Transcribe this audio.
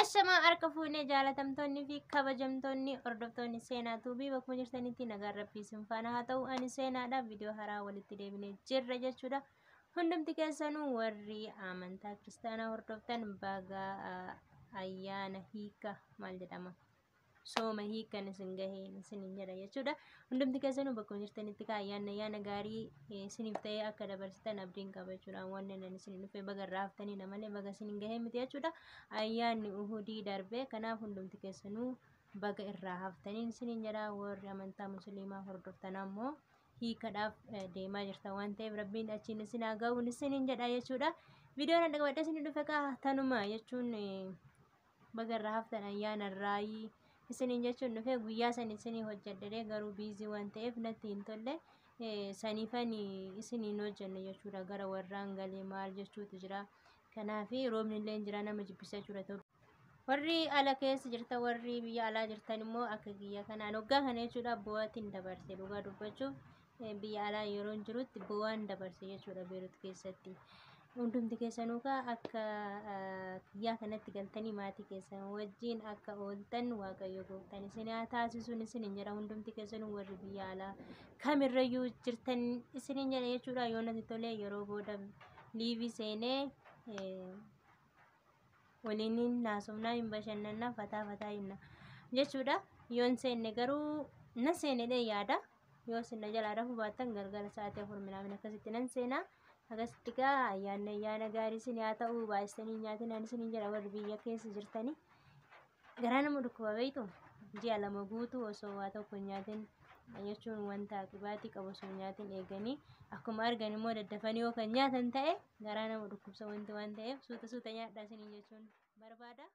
Ashama harka fuunee jaalatamtoonni fi kabajamtoonni hordoftoonni seenaa tuubii bakkuma jirtanitti nagaan rabbii isin faana haa ta'u. Ani seenaadhaaf viidiyoo haaraa walitti deebinee jirra jechuudha. Hundumti keessanuu warri amantaa kiristaanaa hordoftan baga ayyaana hiika maal jedhama sooma hiikan isin gaheen isinin jedha jechuudha. Hundumti keessanuu bakkuma jirtanitti ayyaana gaarii isiniif ta'ee akka dabarsitan abdiin qaba jechuudha. Wanni nan isin dhufee baga irraa haftanii malee baga isinin gahee miti jechuudha. Ayyaanni uhudii darbee kanaaf hundumti keessanuu baga irraa haftanii isinin jedha. Warri amantaa musliimaa hordoftan ammoo hiikadhaaf deemaa jirta waan ta'eef rabbiin achiin isin haa ga'u isinin jedha jechuudha. Viidiyoon adda qabadhee isin dhufe tanuma jechuun baga irraa haftan ayyaana irraayii isinin jechuun dhufe guyyaa san isinii hojjedhee garuu biizii waan ta'eef natti hin tolle saniifan isiniin hojjenne jechuudha. Gara warraan galee maal jechuutu jira. Kanaaf roobni illee jira nama jibbisa jechuudha. Warri ala keessa jirtan warri biyya alaa jirtan immoo akka kiyya kanaan waggaa kana jechuudha bu'aatiin dabarse dhugaa dubbachuuf biyya alaa yeroo jirutti bu'aan dabarse jechuudha Beerut keessatti. Hundumti keessanuu akka kiyyaa kanatti galtanii maatii keessan wajjin akka ooltan waaqayyo gooftaan isin haa taasisuun isinin jedha. Hundumti keessanuu warri biyya alaa kamirrayyuu jirtan isinin jedha jechuudha. Yoo natti tolee yeroo booda liivii seenee waliin naasofnaa hin bashannanaa fataa hinna jechuudha. Yoon seenne garuu na seenedhee yaada. Yoo sinna jalaa rafu baattan galgala sa'aatii 4 minaamin akkasitti nan seenaa. Akkasitti ayyaana gaarii isin haa ta'u baay'isanii nyaatinaan isinin jedha. Warri biyya keessa jirtanii garaa nama dhukkuba beektu ji'a 2 guutuu osoo waa tokko nyaatin jechuun wanta qibaatii qabu osoo nyaatin eeganii akkuma argan immoo daddafanii yoo kan nyaatan ta'e garaa nama dhukkubsa wanti waan ta'eef suuta nyaadhaa isinin jechuun barbaada.